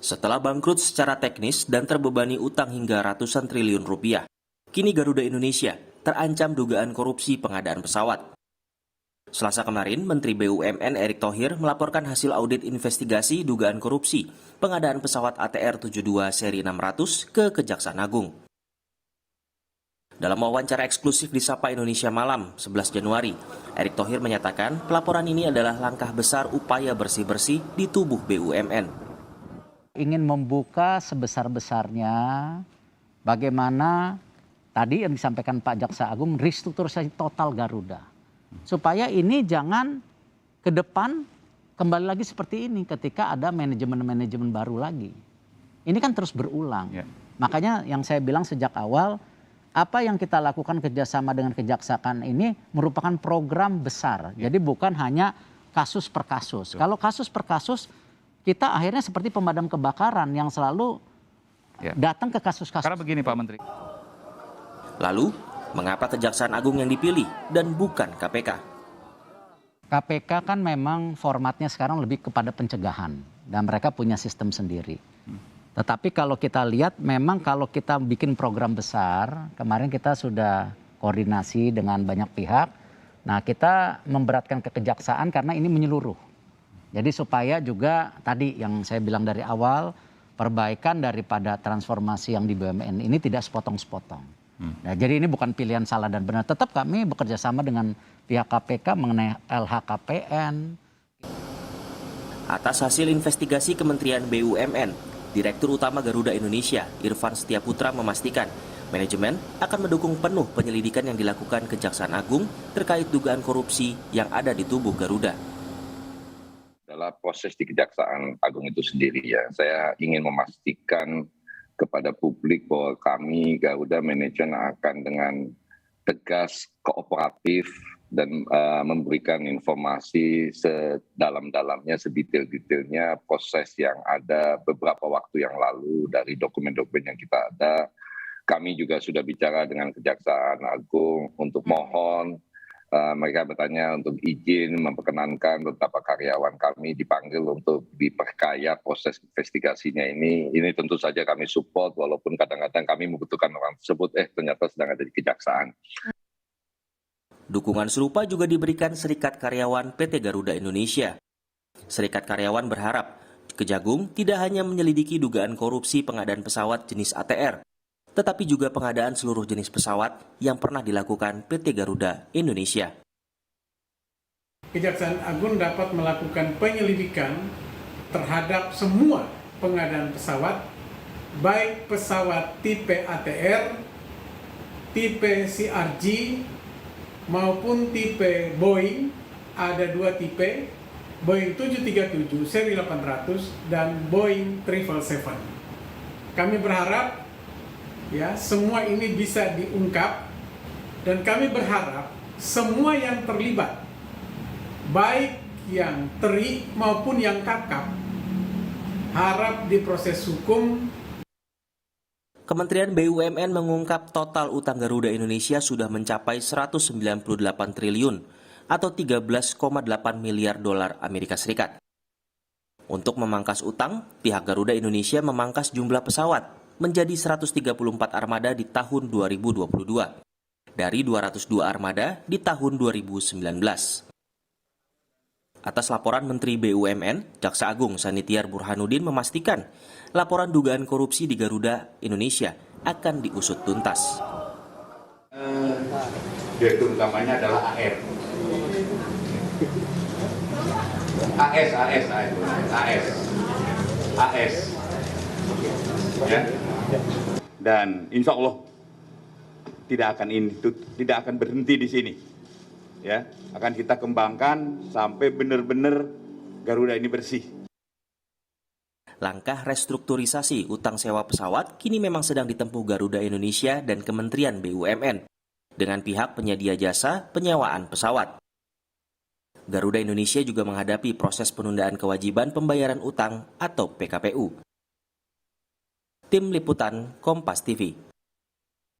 Setelah bangkrut secara teknis dan terbebani utang hingga ratusan triliun rupiah, kini Garuda Indonesia terancam dugaan korupsi pengadaan pesawat. Selasa kemarin, Menteri BUMN Erick Thohir melaporkan hasil audit investigasi dugaan korupsi pengadaan pesawat ATR-72 seri 600 ke Kejaksaan Agung. Dalam wawancara eksklusif di Sapa Indonesia Malam 11 Januari, Erick Thohir menyatakan pelaporan ini adalah langkah besar upaya bersih-bersih di tubuh BUMN. Ingin membuka sebesar-besarnya bagaimana tadi yang disampaikan Pak Jaksa Agung, restrukturisasi total Garuda. Supaya ini jangan ke depan kembali lagi seperti ini ketika ada manajemen-manajemen baru lagi. Ini kan terus berulang. Ya. Makanya yang saya bilang sejak awal, apa yang kita lakukan kerjasama dengan Kejaksaan ini merupakan program besar. Ya. Jadi bukan hanya kasus per kasus. Kalau kasus per kasus, kita akhirnya seperti pemadam kebakaran yang selalu datang ke kasus-kasus. Karena begini Pak Menteri. Lalu, mengapa Kejaksaan Agung yang dipilih dan bukan KPK? KPK kan memang formatnya sekarang lebih kepada pencegahan dan mereka punya sistem sendiri. Tetapi kalau kita lihat memang kalau kita bikin program besar, kemarin kita sudah koordinasi dengan banyak pihak. Nah, kita memberatkan ke Kejaksaan karena ini menyeluruh. Jadi supaya juga tadi yang saya bilang dari awal, perbaikan daripada transformasi yang di BUMN ini tidak sepotong-sepotong. Nah, jadi ini bukan pilihan salah dan benar. Tetap kami bekerja sama dengan pihak KPK mengenai LHKPN. Atas hasil investigasi Kementerian BUMN, Direktur Utama Garuda Indonesia, Irfan Setiaputra memastikan manajemen akan mendukung penuh penyelidikan yang dilakukan Kejaksaan Agung terkait dugaan korupsi yang ada di tubuh Garuda. Adalah proses di Kejaksaan Agung itu sendiri ya. Saya ingin memastikan kepada publik bahwa kami Garuda Manajemen akan dengan tegas, kooperatif dan memberikan informasi sedalam-dalamnya, sedetail-detailnya proses yang ada beberapa waktu yang lalu dari dokumen-dokumen yang kita ada. Kami juga sudah bicara dengan Kejaksaan Agung untuk mohon mereka bertanya untuk izin memperkenankan beberapa karyawan kami dipanggil untuk diperkaya proses investigasinya ini. Ini tentu saja kami support walaupun kadang-kadang kami membutuhkan orang tersebut ternyata sedang ada di Kejaksaan. Dukungan serupa juga diberikan Serikat Karyawan PT Garuda Indonesia. Serikat Karyawan berharap Kejagung tidak hanya menyelidiki dugaan korupsi pengadaan pesawat jenis ATR, tetapi juga pengadaan seluruh jenis pesawat yang pernah dilakukan PT Garuda Indonesia. Kejaksaan Agung dapat melakukan penyelidikan terhadap semua pengadaan pesawat, baik pesawat tipe ATR, tipe CRJ, maupun tipe Boeing. Ada dua tipe, Boeing 737 seri 800 dan Boeing 777. Kami berharap semua ini bisa diungkap dan kami berharap semua yang terlibat, baik yang teri maupun yang kakap, harap diproses hukum. Kementerian BUMN mengungkap total utang Garuda Indonesia sudah mencapai 198 triliun atau 13,8 miliar dolar Amerika Serikat. Untuk memangkas utang, pihak Garuda Indonesia memangkas jumlah pesawat menjadi 134 armada di tahun 2022, dari 202 armada di tahun 2019. Atas laporan Menteri BUMN, Jaksa Agung Sanitiar Burhanuddin memastikan laporan dugaan korupsi di Garuda Indonesia akan diusut tuntas. Direktur utamanya adalah AR. AS. Ya. Dan insya Allah tidak akan berhenti di sini. Ya, akan kita kembangkan sampai benar-benar Garuda ini bersih. Langkah restrukturisasi utang sewa pesawat kini memang sedang ditempuh Garuda Indonesia dan Kementerian BUMN dengan pihak penyedia jasa penyewaan pesawat. Garuda Indonesia juga menghadapi proses penundaan kewajiban pembayaran utang atau PKPU. Tim Liputan Kompas TV.